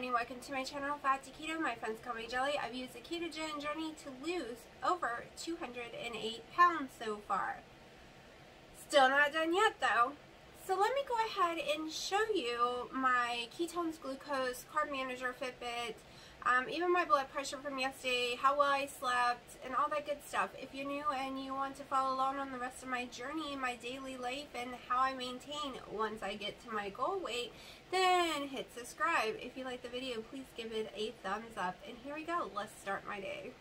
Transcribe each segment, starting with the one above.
morning. Welcome to my channel, Fat to Keto. My friends call me Jelly. I've used the ketogenic journey to lose over 208 pounds so far. Still not done yet though. So let me go ahead and show you my ketones, glucose, carb manager, Fitbit, even my blood pressure from yesterday, how well I slept, and all that good stuff. If you're new and you want to follow along on the rest of my journey, my daily life, and how I maintain once I get to my goal weight, then hit subscribe. If you like the video, please give it a thumbs up. And here we go. Let's start my day.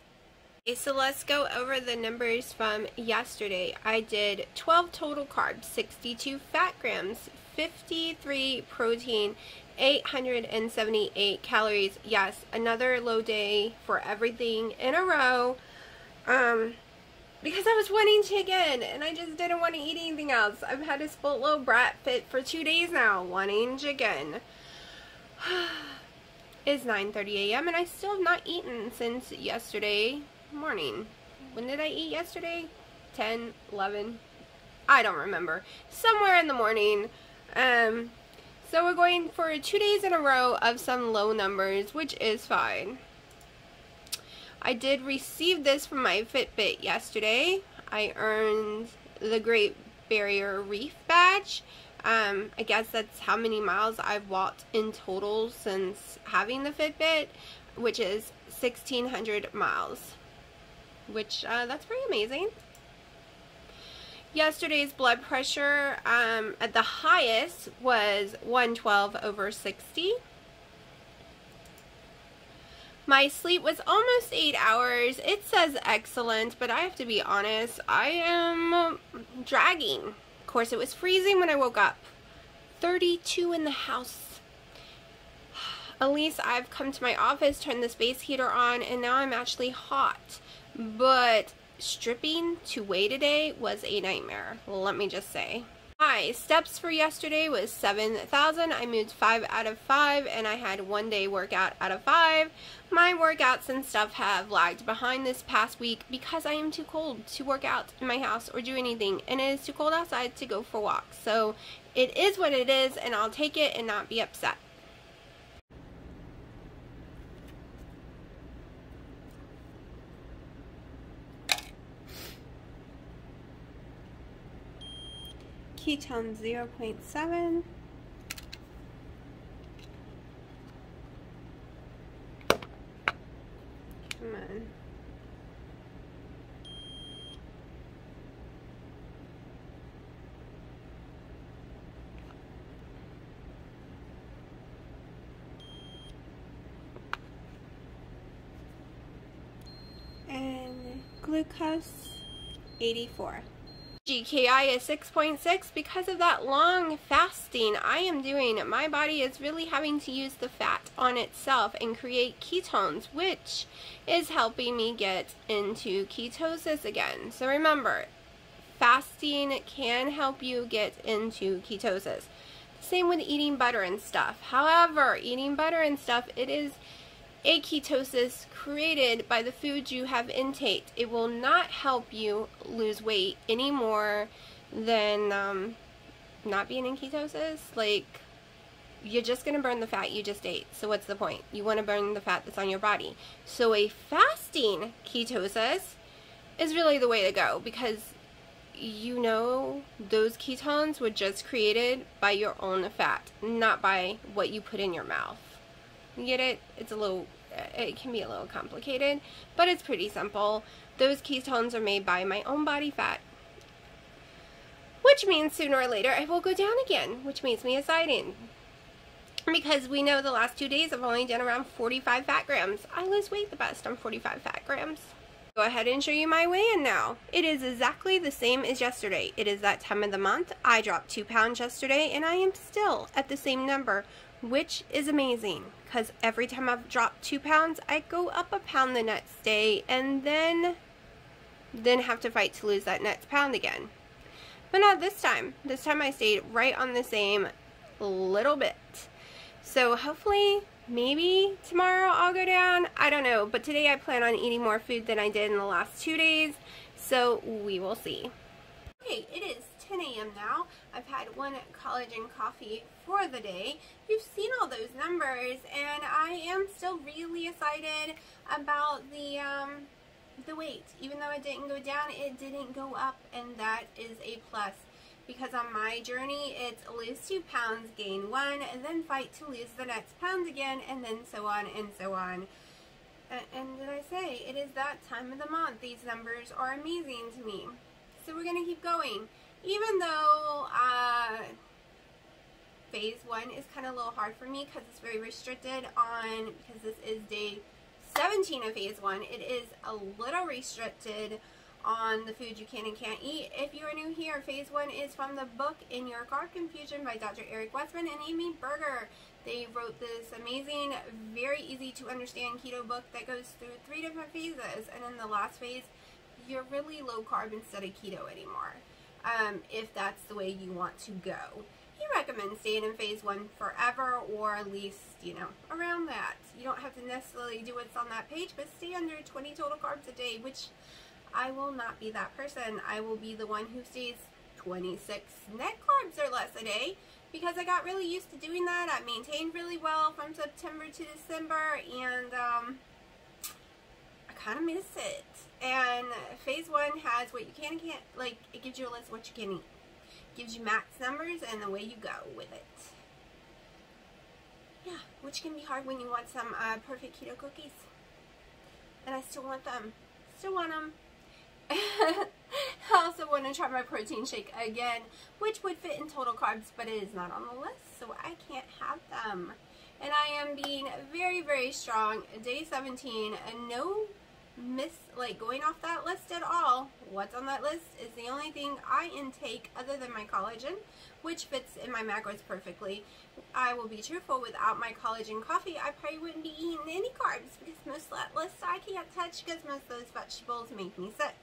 Okay, so let's go over the numbers from yesterday. I did 12 total carbs, 62 fat grams, 53 protein, 878 calories. Yes, another low day for everything in a row. Because I was wanting chicken and I just didn't want to eat anything else. I've had a spoiled little brat fit for 2 days now, wanting chicken. It's 9:30 a.m. and I still have not eaten since yesterday morning. When did I eat yesterday? 10, 11? I don't remember. Somewhere in the morning. So we're going for 2 days in a row of some low numbers, which is fine. I did receive this from my Fitbit yesterday. I earned the Great Barrier Reef badge. I guess that's how many miles I've walked in total since having the Fitbit, which is 1,600 miles. Which, that's pretty amazing. Yesterday's blood pressure at the highest was 112/60. My sleep was almost 8 hours. It says excellent, but I have to be honest, I am dragging. Of course, it was freezing when I woke up. 32 in the house. At least I've come to my office, turned the space heater on, and now I'm actually hot. But stripping to weigh today was a nightmare, let me just say. My steps for yesterday was 7,000. I moved 5 out of 5, and I had 1 day workout out of 5. My workouts and stuff have lagged behind this past week because I am too cold to work out in my house or do anything, and it is too cold outside to go for walks. So it is what it is, and I'll take it and not be upset. Ketone 0.7. Come on. And glucose 84. GKI is 6.6 because of that long fasting I am doing. My body is really having to use the fat on itself and create ketones, which is helping me get into ketosis again. So remember, fasting can help you get into ketosis. Same with eating butter and stuff. However, eating butter and stuff, it is a ketosis created by the foods you have intaked. It will not help you lose weight any more than not being in ketosis. Like, you're just going to burn the fat you just ate. So what's the point? You want to burn the fat that's on your body. So a fasting ketosis is really the way to go, because you know those ketones were just created by your own fat, not by what you put in your mouth. You get it? It can be a little complicated, but it's pretty simple. Those ketones are made by my own body fat, which means sooner or later I will go down again, which makes me excited. Because we know the last 2 days I've only done around 45 fat grams. I lose weight the best on 45 fat grams. Go ahead and show you my weigh-in now. It is exactly the same as yesterday. It is that time of the month. I dropped 2 pounds yesterday, and I am still at the same number, which is amazing, because every time I've dropped 2 pounds, I go up a pound the next day, and then have to fight to lose that next pound again. But not this time. This time I stayed right on the same little bit. So hopefully, maybe tomorrow I'll go down. I don't know, but today I plan on eating more food than I did in the last 2 days, so we will see. Okay, it is 10 a.m. now. I've had one collagen coffee for the day. You've seen all those numbers, and I am still really excited about the weight. Even though it didn't go down, it didn't go up, and that is a plus. Because on my journey, it's lose 2 pounds, gain 1, and then fight to lose the next pounds again, and then so on and so on. And did I say, it is that time of the month. These numbers are amazing to me. So we're going to keep going. Even though phase 1 is kind of a little hard for me because it's very restricted on, because this is day 17 of phase 1, it is a little restricted on the food you can and can't eat. If you are new here, phase 1 is from the book In Your Carb Confusion by Dr. Westman and Amy Berger. They wrote this amazing, very easy to understand keto book that goes through 3 different phases, and in the last phase, you're really low carb instead of keto anymore, if that's the way you want to go. He recommends staying in phase 1 forever, or at least, you know, around that. You don't have to necessarily do what's on that page, but stay under 20 total carbs a day, which I will not be that person. I will be the one who stays 26 net carbs or less a day, because I got really used to doing that. I maintained really well from September to December, and I kind of miss it. And phase 1 has what you can and can't, like, it gives you a list of what you can eat. Gives you max numbers and the way you go with it. Yeah, which can be hard when you want some perfect keto cookies. And I still want them. Still want them. I also want to try my protein shake again, which would fit in total carbs, but it is not on the list, so I can't have them. And I am being very, very strong. Day 17, and no going off that list at all. What's on that list is the only thing I intake other than my collagen, which fits in my macros perfectly. I will be truthful, without my collagen coffee, I probably wouldn't be eating any carbs, because most of that list I can't touch because most of those vegetables make me sick.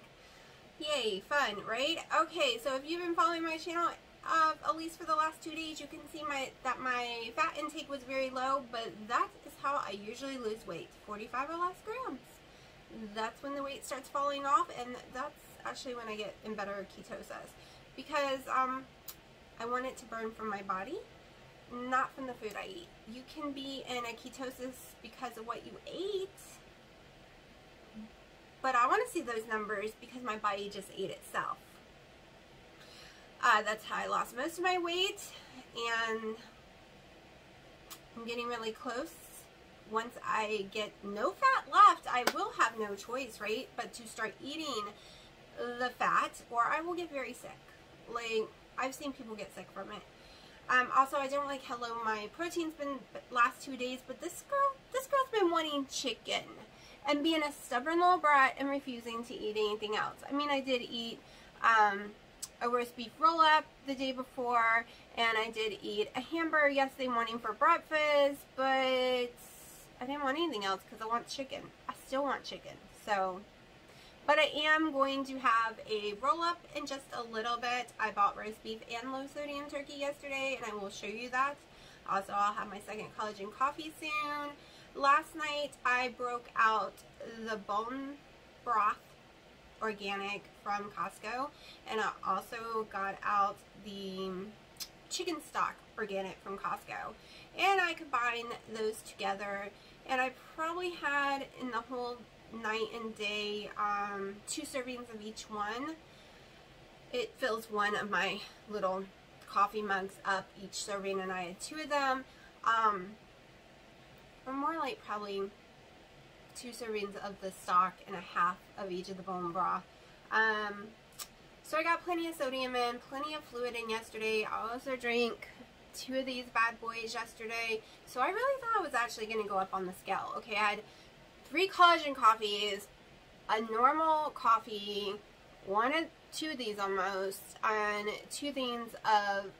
Yay, fun, right? Okay, so if you've been following my channel, at least for the last 2 days, you can see that my fat intake was very low, but that is how I usually lose weight, 45 or less grams. That's when the weight starts falling off, and that's actually when I get in better ketosis, because I want it to burn from my body, not from the food I eat. You can be in a ketosis because of what you ate, but I want to see those numbers because my body just ate itself. That's how I lost most of my weight, and I'm getting really close. Once I get no fat left, I will have no choice, right, but to start eating the fat, or I will get very sick. Like, I've seen people get sick from it. Also, I don't like how low my protein's been last 2 days, but this girl's been wanting chicken and being a stubborn little brat and refusing to eat anything else. I mean, I did eat a roast beef roll-up the day before, and I did eat a hamburger yesterday morning for breakfast, but I didn't want anything else because I want chicken. I still want chicken. So, but I am going to have a roll-up in just a little bit. I bought roast beef and low-sodium turkey yesterday, and I will show you that. Also, I'll have my second collagen coffee soon. Last night, I broke out the bone broth organic from Costco, and I also got out the chicken stock organic from Costco, and I combined those together, and I probably had in the whole night and day 2 servings of each one. It fills one of my little coffee mugs up each serving, and I had 2 of them, or more like probably 2 servings of the stock and a half of each of the bone broth. So I got plenty of sodium in, plenty of fluid in yesterday. I also drank 2 of these bad boys yesterday. So I really thought I was actually going to go up on the scale. Okay, I had 3 collagen coffees, a normal coffee, 2 of these almost, and 2 things of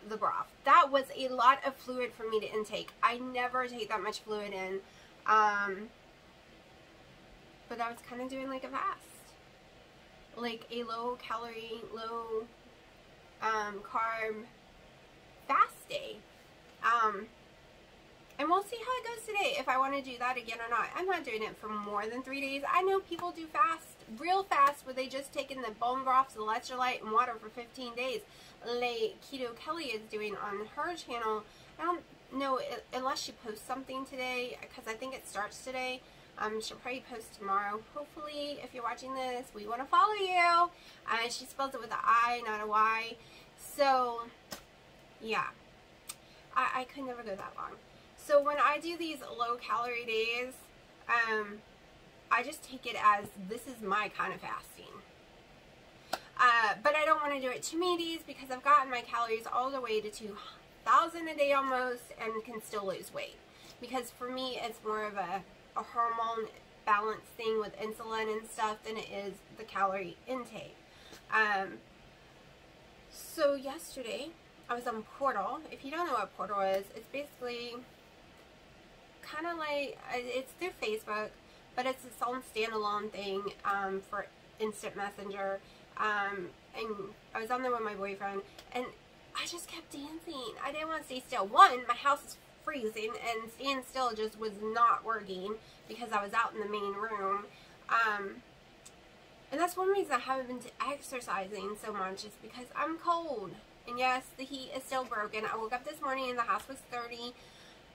the broth. That was a lot of fluid for me to intake. I never take that much fluid in. But I was kind of doing like a fast. Like a low calorie, low carb fast day. And we'll see how it goes today, if I want to do that again or not. I'm not doing it for more than 3 days. I know people do fast, real fast, where they just taking the bone broths, the electrolyte, and water for 15 days. Like Keto Kelly is doing on her channel. I don't know, unless she posts something today, because I think it starts today. She'll probably post tomorrow. Hopefully, if you're watching this, we want to follow you. She spells it with an I, not a Y. So, yeah. I could never go that long. So when I do these low-calorie days, I just take it as this is my kind of fasting. But I don't want to do it too many days because I've gotten my calories all the way to 2,000 a day almost and can still lose weight. Because for me, it's more of a hormone balance thing with insulin and stuff than it is the calorie intake. So yesterday, I was on Portal. If you don't know what Portal is, it's basically kind of like, it's through Facebook, but it's its own standalone thing for instant messenger. And I was on there with my boyfriend, and I just kept dancing. I didn't want to stay still. One, my house is freezing, and staying still just was not working because I was out in the main room. And that's one reason I haven't been exercising so much, is because I'm cold. And yes, the heat is still broken. I woke up this morning and the house was 30.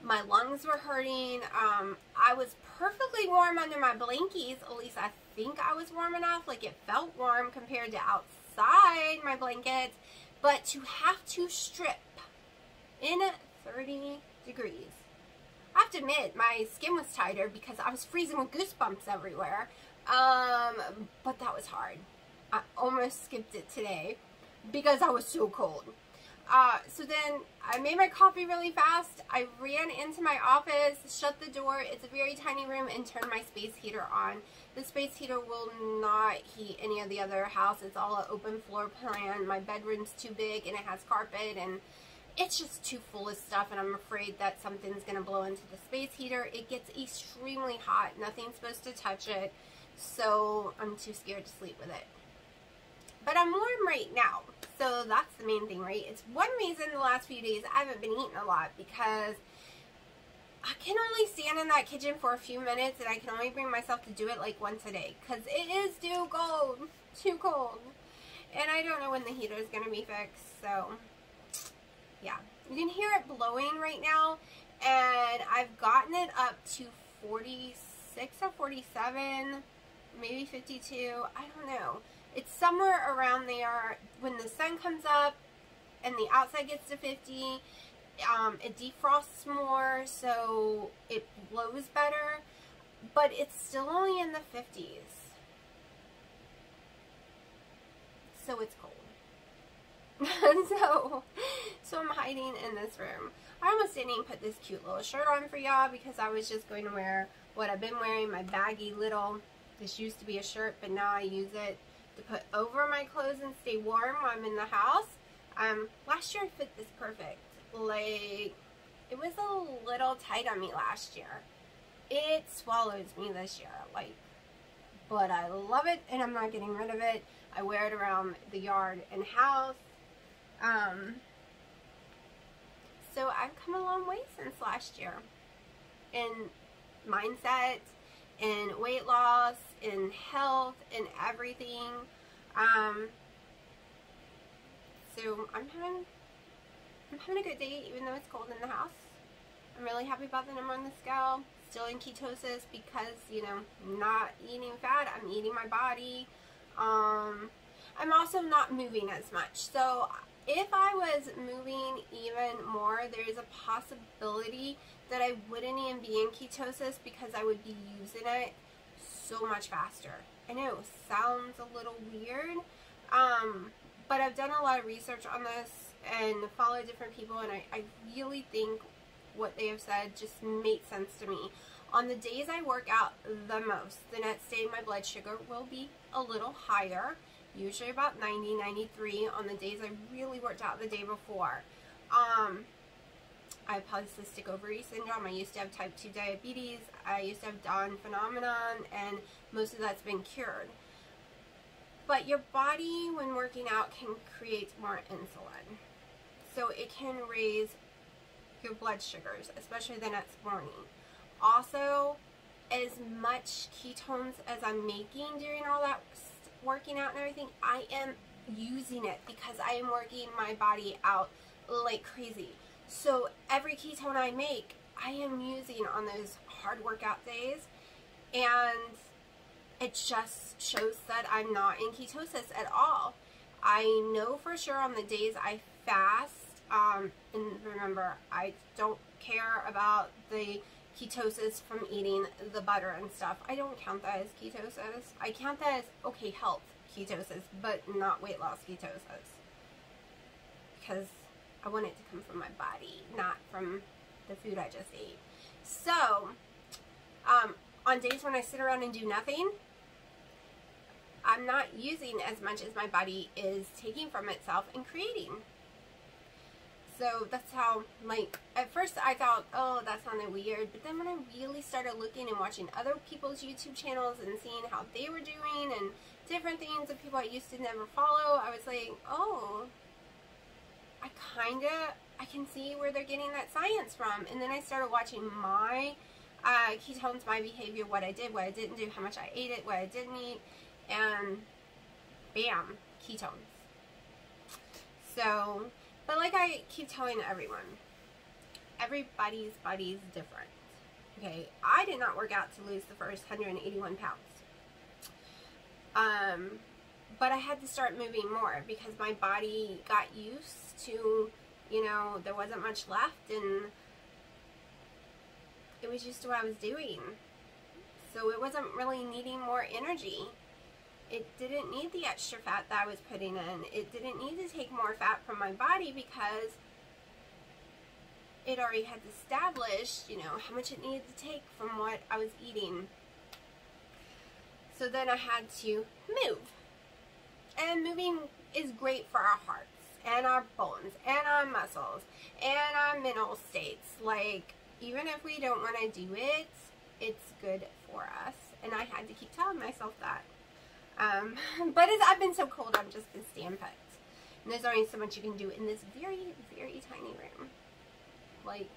My lungs were hurting. I was perfectly warm under my blankies. At least I think I was warm enough. Like, it felt warm compared to outside my blankets. But to have to strip in 30 degrees. I have to admit, my skin was tighter because I was freezing with goosebumps everywhere. But that was hard. I almost skipped it today because I was so cold. So then I made my coffee really fast. I ran into my office, shut the door. It's a very tiny room, and turned my space heater on. The space heater will not heat any of the other house. It's all an open floor plan. My bedroom's too big and it has carpet, and it's just too full of stuff, and I'm afraid that something's going to blow into the space heater. It gets extremely hot. Nothing's supposed to touch it, so I'm too scared to sleep with it. But I'm warm right now, so that's the main thing, right? It's one reason the last few days I haven't been eating a lot, because I can only stand in that kitchen for a few minutes, and I can only bring myself to do it like once a day, because it is too cold, and I don't know when the heater is going to be fixed. So yeah, you can hear it blowing right now, and I've gotten it up to 46 or 47, maybe 52, I don't know. It's somewhere around there. When the sun comes up and the outside gets to 50, it defrosts more, so it blows better, but it's still only in the 50s. So it's cold. so I'm hiding in this room. I almost didn't even put this cute little shirt on for y'all because I was just going to wear what I've been wearing, my baggy little, this used to be a shirt, but now I use it to put over my clothes and stay warm while I'm in the house. Last year fit this perfect. Like, it was a little tight on me last year. It swallows me this year, like, but I love it, and I'm not getting rid of it. I wear it around the yard and house. So I've come a long way since last year in mindset, in weight loss, in health, in everything. So I'm having a good day, even though it's cold in the house. I'm really happy about the number on the scale. Still in ketosis because, you know, I'm not eating fat. I'm eating my body. I'm also not moving as much. So if I was moving even more, there's a possibility that I wouldn't even be in ketosis because I would be using it so much faster. I know, sounds a little weird, but I've done a lot of research on this and followed different people, and I really think what they have said just makes sense to me. On the days I work out the most, the next day my blood sugar will be a little higher, usually about 90, 93 on the days I really worked out the day before. I have polycystic ovary syndrome. I used to have type 2 diabetes. I used to have Down phenomenon, and most of that's been cured. But your body, when working out, can create more insulin. So it can raise your blood sugars, especially the next morning. Also, as much ketones as I'm making during all that working out and everything, I am using it because I am working my body out like crazy. So every ketone I make, I am using on those hard workout days, and it just shows that I'm not in ketosis at all. I know for sure on the days I fast, and remember, I don't care about the ketosis from eating the butter and stuff. I don't count that as ketosis. I count that as, okay, health ketosis, but not weight loss ketosis. Because I want it to come from my body, not from the food I just ate. So, on days when I sit around and do nothing, I'm not using as much as my body is taking from itself and creating. So that's how, like, at first I thought, oh, that sounded weird. But then when I really started looking and watching other people's YouTube channels and seeing how they were doing and different things of people I used to never follow, I was like, oh, I can see where they're getting that science from. And then I started watching my ketones, my behavior, what I did, what I didn't do, how much I ate it, what I didn't eat, and bam, ketones. So, but like I keep telling everyone, everybody's body is different. Okay, I did not work out to lose the first 181 pounds. But I had to start moving more because my body got used to, you know, there wasn't much left and it was used to what I was doing. So it wasn't really needing more energy. It didn't need the extra fat that I was putting in. It didn't need to take more fat from my body because it already had established, you know, how much it needed to take from what I was eating. So then I had to move. And moving is great for our hearts and our bones and our muscles and our mental states. Like, even if we don't want to do it, it's good for us. And I had to keep telling myself that. But I've been so cold, I've just been stand put. And there's only so much you can do in this very, very tiny room. Like,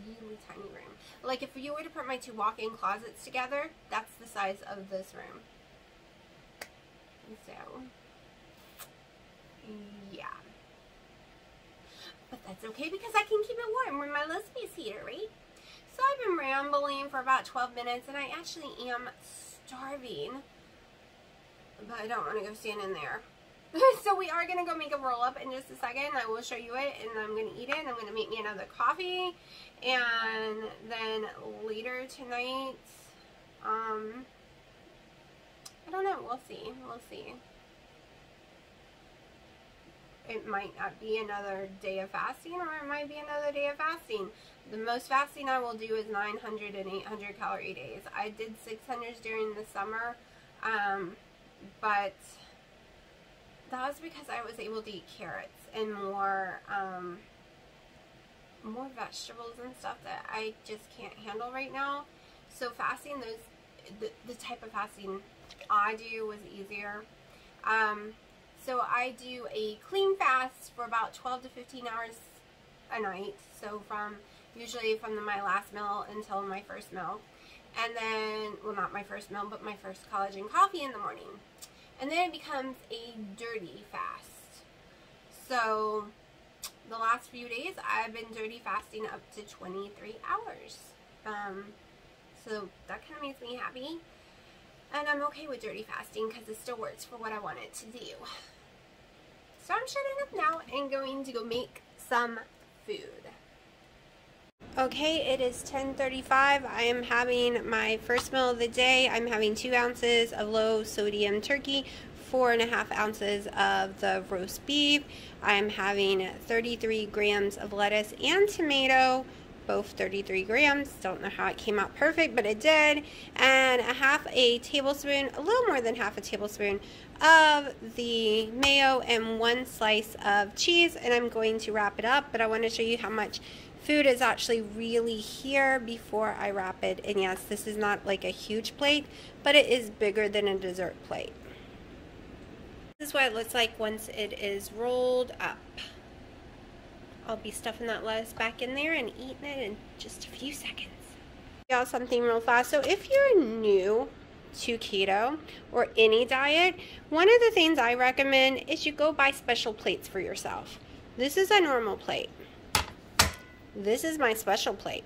really tiny room. Like, if you were to put my two walk-in closets together, that's the size of this room. So, yeah. But that's okay because I can keep it warm with my little space heater, right? So I've been rambling for about 12 minutes and I actually am starving. But I don't want to go stand in there. So we are going to go make a roll-up in just a second. I will show you it and I'm going to eat it and I'm going to make me another coffee. And then later tonight, I don't know. We'll see. We'll see. It might not be another day of fasting, or it might be another day of fasting. The most fasting I will do is 900 and 800 calorie days. I did 600s during the summer, but that was because I was able to eat carrots and more vegetables and stuff that I just can't handle right now. So fasting, the type of fasting I do was easier. So I do a clean fast for about 12 to 15 hours a night. So usually from my last meal until my first meal. And then, well, not my first meal, but my first collagen coffee in the morning. And then it becomes a dirty fast. So the last few days I've been dirty fasting up to 23 hours. So that kind of makes me happy. And I'm okay with dirty fasting because it still works for what I want it to do. So I'm shutting up now and going to go make some food. Okay, it is 10:35. I am having my first meal of the day. I'm having 2 ounces of low sodium turkey, 4.5 ounces of the roast beef. I'm having 33 grams of lettuce and tomato, both 33 grams. Don't know how it came out perfect, but it did. And a tablespoon, a little more than half a tablespoon of the mayo and 1 slice of cheese. And I'm going to wrap it up, but I want to show you how much food is actually really here before I wrap it. And yes, this is not like a huge plate, but it is bigger than a dessert plate. This is what it looks like once it is rolled up. I'll be stuffing that lettuce back in there and eating it in just a few seconds. Y'all, something real fast. So if you're new to keto or any diet, one of the things I recommend is you go buy special plates for yourself. This is a normal plate. This is my special plate.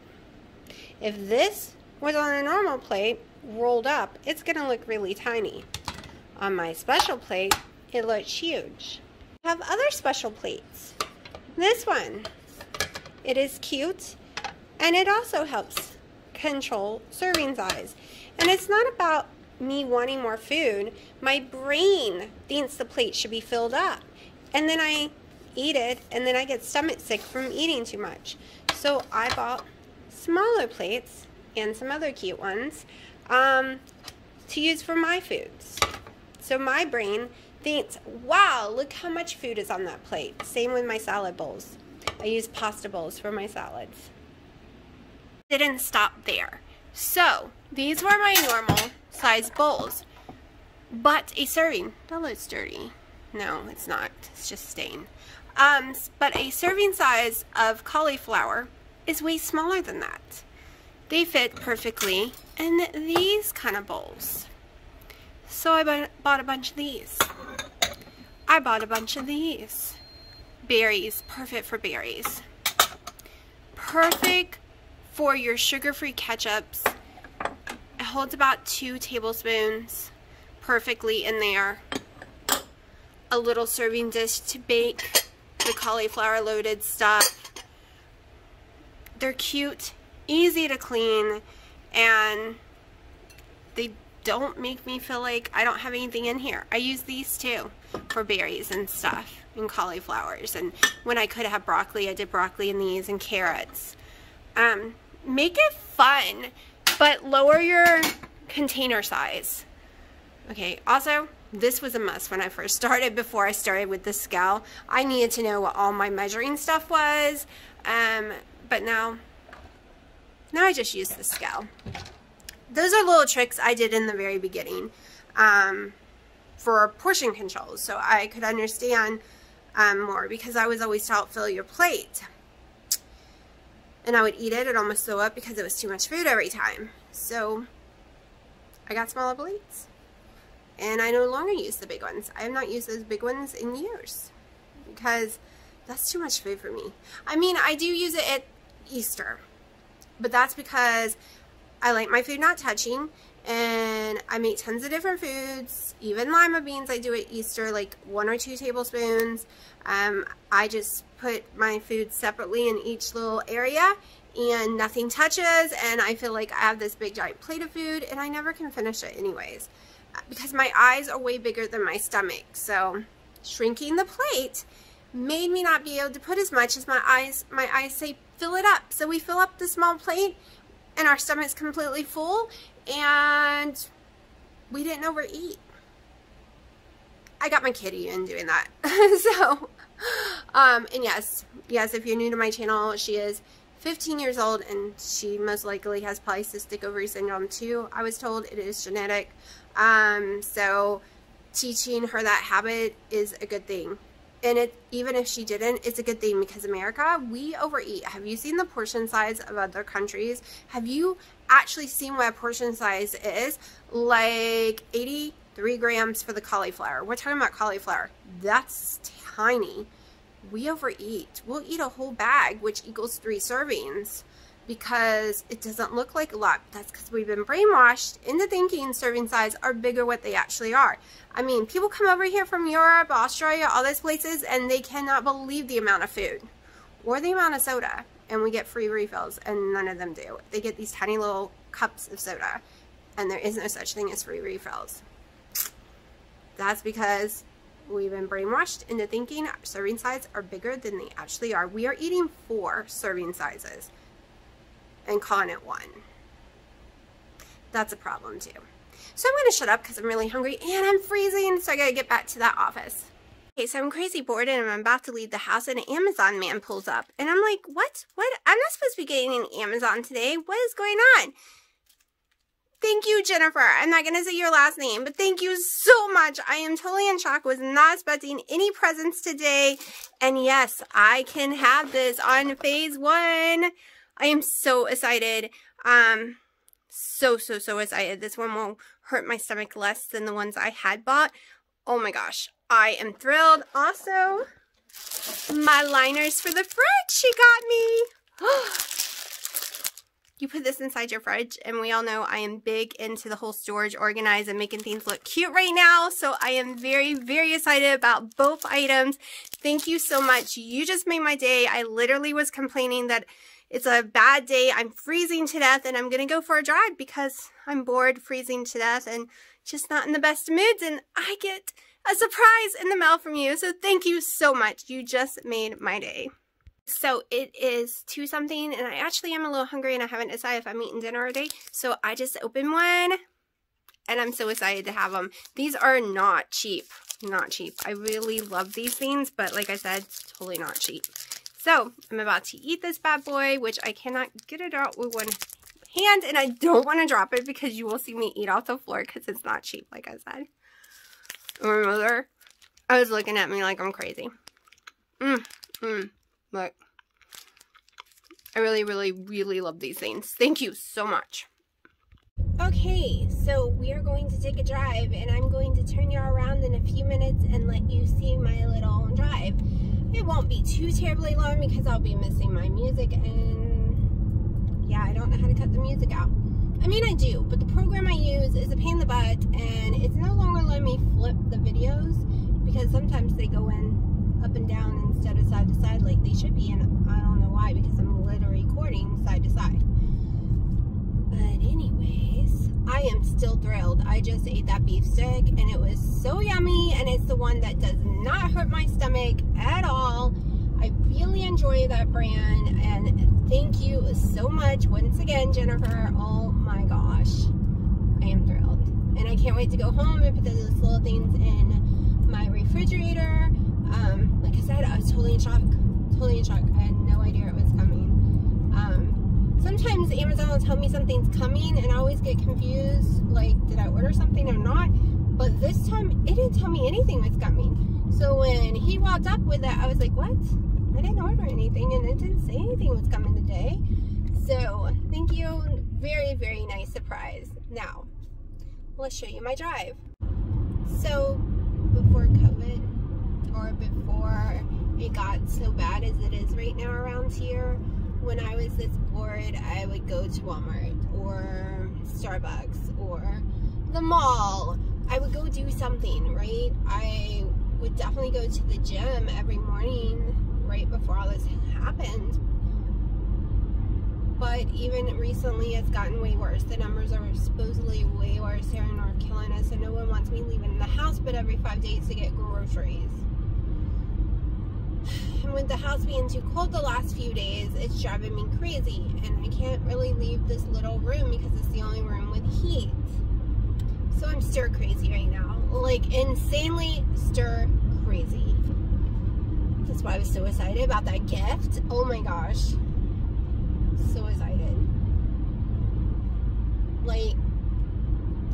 If this was on a normal plate, rolled up, it's gonna look really tiny. On my special plate, it looks huge. I have other special plates. This one, it is cute, and it also helps control serving size. And it's not about me wanting more food. My brain thinks the plate should be filled up, and then I eat it, and then I get stomach sick from eating too much. So I bought smaller plates and some other cute ones to use for my foods. So my brain thinks, wow, look how much food is on that plate. Same with my salad bowls. I use pasta bowls for my salads. Didn't stop there. So these were my normal size bowls, but a serving, that looks dirty. No, it's not, it's just stain. But a serving size of cauliflower is way smaller than that. They fit perfectly in these kind of bowls. So I bought a bunch of these. I bought a bunch of these. Berries, perfect for berries. Perfect for your sugar-free ketchups. It holds about 2 tablespoons perfectly in there. A little serving dish to bake the cauliflower loaded stuff. They're cute, easy to clean, and they don't make me feel like I don't have anything in here. I use these too for berries and stuff and cauliflowers, and when I could have broccoli, I did broccoli in these, and carrots. Make it fun, but lower your container size. Okay, also, this was a mess when I first started. Before I started with the scale, I needed to know what all my measuring stuff was, but now I just use the scale. Those are little tricks I did in the very beginning for portion controls, so I could understand more, because I was always taught, fill your plate. And I would eat it, it'd almost throw up because it was too much food every time. So I got smaller plates, and I no longer use the big ones. I have not used those big ones in years because that's too much food for me. I mean, I do use it at Easter, but that's because I like my food not touching, and I make tons of different foods. Even lima beans I do at Easter, like 1 or 2 tablespoons. I just put my food separately in each little area, and nothing touches, and I feel like I have this big giant plate of food, and I never can finish it anyways, because my eyes are way bigger than my stomach. So shrinking the plate made me not be able to put as much as my eyes say fill it up. So we fill up the small plate, and our stomach's completely full, and we didn't overeat. I got my kitty in doing that. So, and yes, if you're new to my channel, she is 15 years old, and she most likely has polycystic ovary syndrome too. I was told it is genetic. So teaching her that habit is a good thing. And even if she didn't, it's a good thing, because America, we overeat. Have you seen the portion size of other countries? Have you actually seen what a portion size is? Like 83 grams for the cauliflower. We're talking about cauliflower. That's tiny. We overeat. We'll eat a whole bag, which equals 3 servings, because it doesn't look like a lot. That's because we've been brainwashed into thinking serving size are bigger what they actually are. I mean, people come over here from Europe, Australia, all those places, and they cannot believe the amount of food or the amount of soda, and we get free refills, and none of them do. They get these tiny little cups of soda, and there is no such thing as free refills. That's because we've been brainwashed into thinking serving sizes are bigger than they actually are. We are eating 4 serving sizes and calling it 1. That's a problem too. So I'm going to shut up because I'm really hungry and I'm freezing, so I got to get back to that office. Okay, so I'm crazy bored and I'm about to leave the house, and an Amazon man pulls up, and I'm like, what? I'm not supposed to be getting an Amazon today. What is going on? Thing Thank you, Jennifer. I'm not going to say your last name, but thank you so much. I am totally in shock. Was not expecting any presents today. And yes, I can have this on phase 1. I am so excited. So excited. This one will hurt my stomach less than the ones I had bought. Oh my gosh. I am thrilled. Also, my liners for the fridge she got me. You put this inside your fridge, and we all know I am big into the whole storage, organized, and making things look cute right now. So I am very excited about both items. Thank you so much. You just made my day. I literally was complaining that it's a bad day. I'm freezing to death, and I'm going to go for a drive because I'm bored, freezing to death, and just not in the best moods. And I get a surprise in the mail from you. So thank you so much. You just made my day. So it is 2 something, and I actually am a little hungry, and I haven't decided if I'm eating dinner today. So I just opened one, and I'm so excited to have them. These are not cheap. Not cheap. I really love these things, but like I said, it's totally not cheap. So I'm about to eat this bad boy, which I cannot get it out with one hand, and I don't want to drop it because you will see me eat off the floor because it's not cheap, like I said. My mother, I was looking at me like I'm crazy. But I really love these things. Thank you so much. Okay, so we are going to take a drive, and I'm going to turn you around in a few minutes and let you see my little drive. It won't be too terribly long because I'll be missing my music, and yeah, I don't know how to cut the music out. I mean, I do, but the program I use is a pain in the butt, and it's no longer letting me flip the videos because sometimes they go in up and down instead of side to side like they should be, and I don't know why because I'm literally recording side to side. But anyways, I am still thrilled. I just ate that beef stick, and it was so yummy, and it's the one that does not hurt my stomach at all. I really enjoy that brand, and thank you so much once again, Jennifer. Oh my gosh, I am thrilled, and I can't wait to go home and put those little things in my refrigerator. Like I said, I was totally in shock. I had no idea it was coming. Sometimes Amazon will tell me something's coming, and I always get confused, like, did I order something or not? But this time, it didn't tell me anything was coming. So when he walked up with it, I was like, what? I didn't order anything, and it didn't say anything was coming today. So, thank you. Very nice surprise. Now, let's show you my drive. So, before COVID, or before it got so bad as it is right now around here, when I was this bored, I would go to Walmart or Starbucks or the mall. I would go do something, right? I would definitely go to the gym every morning right before all this happened. But even recently, it's gotten way worse. The numbers are supposedly way worse here in North Carolina, so no one wants me leaving the house but every 5 days to get groceries. And with the house being too cold the last few days, it's driving me crazy, and I can't really leave this little room because it's the only room with heat. So I'm stir crazy right now, like insanely stir crazy. That's why I was so excited about that gift. Oh my gosh, so excited. Like,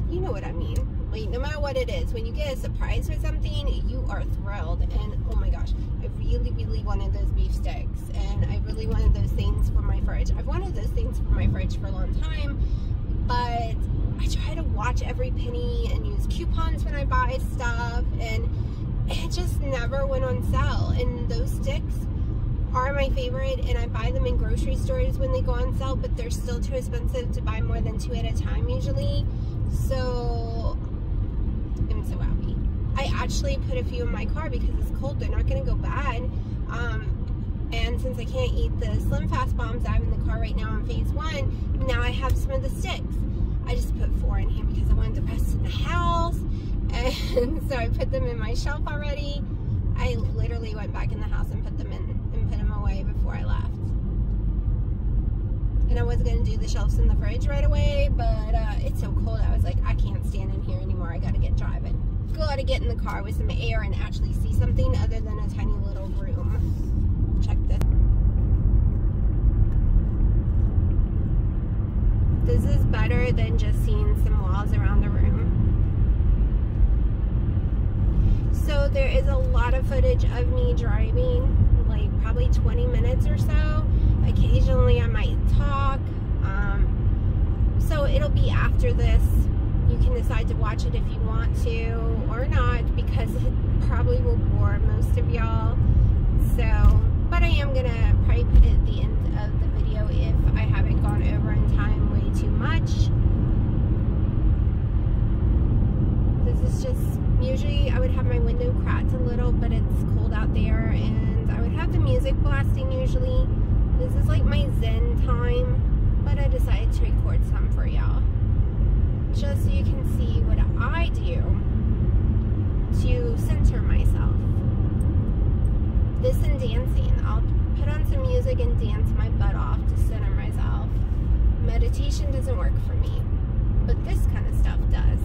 you know what I mean. Like, no matter what it is, when you get a surprise for something, you are thrilled. And oh my gosh, I really wanted those beef sticks, and I really wanted those things for my fridge. I've wanted those things for my fridge for a long time, but I try to watch every penny and use coupons when I buy stuff, and it just never went on sale. And those sticks are my favorite, and I buy them in grocery stores when they go on sale, but they're still too expensive to buy more than 2 at a time usually. So I'm so happy. I actually put a few in my car because it's cold. They're not going to go bad. And since I can't eat the Slim Fast bombs I have in the car right now on phase 1, now I have some of the sticks. I just put 4 in here because I wanted the rest in the house. And so I put them in my shelf already. I literally went back in the house and put them in and put them away before I left. And I was going to do the shelves in the fridge right away, but it's so cold. I was like, I can't stand in here anymore. I got to get driving. Got to get in the car with some air and actually see something other than a tiny little room. Check this. This is by better than just seeing some walls around the room. So there is a lot of footage of me driving, like probably 20 minutes or so. Occasionally I might talk. So it'll be after this. You can decide to watch it if you want to or not, because it probably will bore most of y'all. So, but I am gonna probably put it at the end of the video if I haven't gone over in time way too much. This is just, usually I would have my window cracked a little, but it's cold out there, and I would have the music blasting usually. This is like my zen time, but I decided to record some for y'all, just so you can see what I do to center myself. This and dancing. I'll put on some music and dance my butt off to center myself. Meditation doesn't work for me, but this kind of stuff does.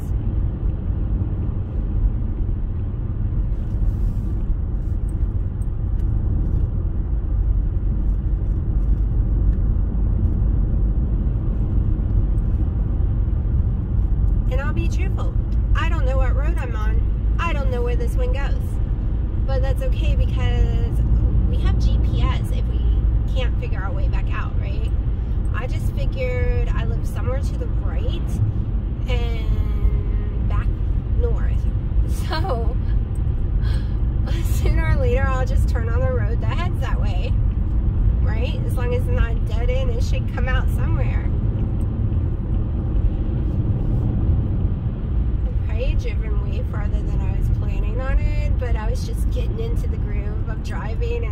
And I'll be truthful, I don't know what road I'm on. I don't know where this one goes. But that's okay, because we have GPS if we can't figure our way back out, right? I just figured I live somewhere to the right and back north. So sooner or later I'll just turn on the road that heads that way, right? As long as it's not dead end, it should come out somewhere. Driven way farther than I was planning on it, but I was just getting into the groove of driving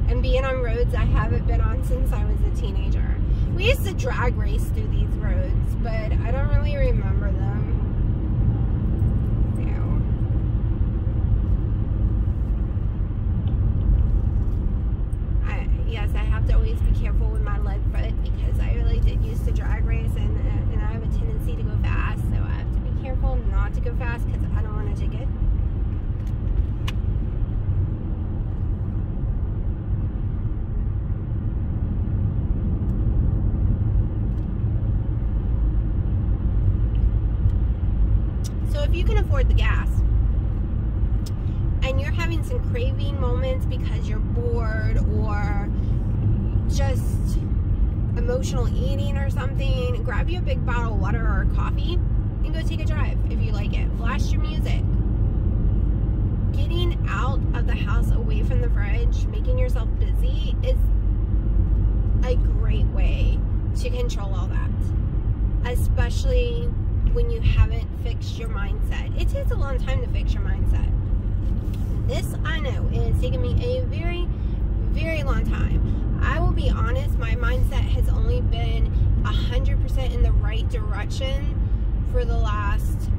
and being on roads I haven't been on since I was a teenager. We used to drag race through these roads, but I don't really remember them. Yes, I have to always be careful with my lead foot, because I really did used to drag race, and I have a tendency to go fast, so I have to be careful not to go fast because I don't want a ticket. So if you can afford the gas and you're having some craving moments because you're bored or just emotional eating or something, grab you a big bottle of water or coffee and go take a drive if you like it. Blast your music. Getting out of the house away from the fridge, making yourself busy, is a great way to control all that. Especially when you haven't fixed your mindset. It takes a long time to fix your mindset. This, I know, is taking me a very, very long time. I will be honest, my mindset has only been 100% in the right direction for the last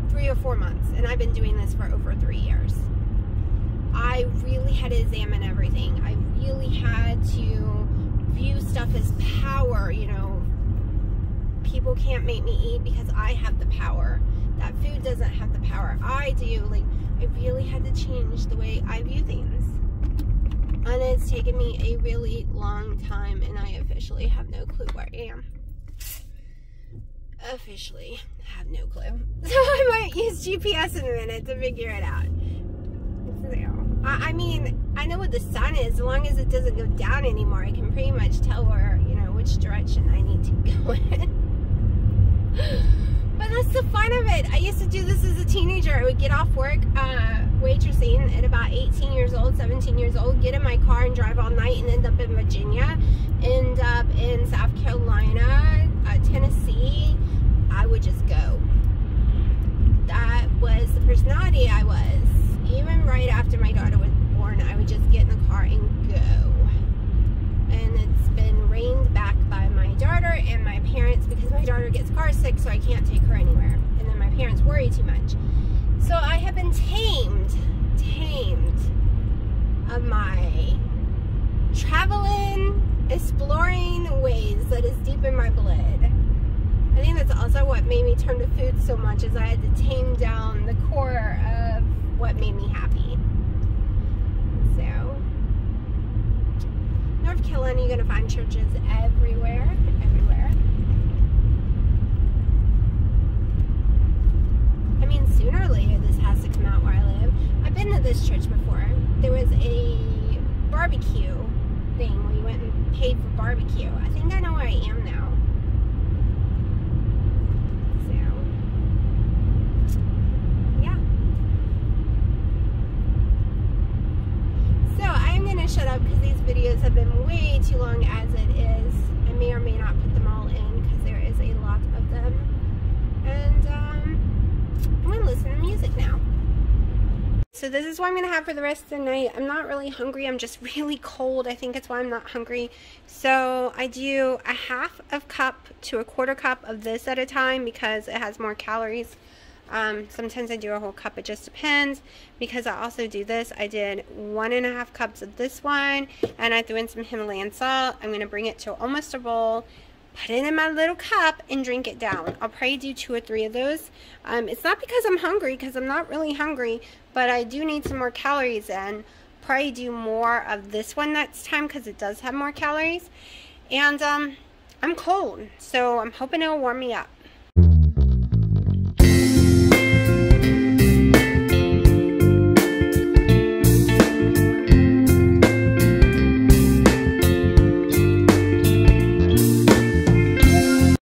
3 or 4 months, and I've been doing this for over 3 years. I really had to examine everything. I really had to view stuff as power, you know. People can't make me eat because I have the power. That food doesn't have the power I do. Like, I really had to change the way I view things. And it's taken me a really long time, and I officially have no clue where I am. Officially have no clue. So I might use GPS in a minute to figure it out. So, I mean, I know what the sun is. As long as it doesn't go down anymore, I can pretty much tell where, you know, which direction I need to go in. But that's the fun of it. I used to do this as a teenager. I would get off work waitressing at about 18 years old, 17 years old, get in my car and drive all night and end up in Virginia, end up in South Carolina, Tennessee. I would just go. That was the personality I was. Even right after my daughter was born, I would just get in the car and go. And it's been reined back by my daughter and my parents, because my daughter gets car sick, so I can't take her anywhere. And then my parents worry too much. So I have been tamed of my traveling, exploring ways that is deep in my blood. I think that's also what made me turn to food so much, is I had to tame down the core of what made me happy. So, North Carolina, you're going to find churches everywhere. this church before. There was a barbecue thing where you went and paid for barbecue. I think I know where I am now. So I'm going to shut up because these videos have been way too long as it is. I may or may not put them all in because there is a lot of them. And I'm going to listen to music now. So this is what I'm going to have for the rest of the night. I'm not really hungry. I'm just really cold. I think it's why I'm not hungry. So I do a half of cup to a quarter cup of this at a time because it has more calories. Sometimes I do a whole cup, it just depends, because I also do this. I did 1.5 cups of this one, and I threw in some Himalayan salt. I'm going to bring it to almost a bowl, put it in my little cup, and drink it down. I'll probably do 2 or 3 of those. It's not because I'm hungry, because I'm not really hungry, but I do need some more calories in. Probably do more of this one next time, because it does have more calories. And I'm cold, so I'm hoping it'll warm me up.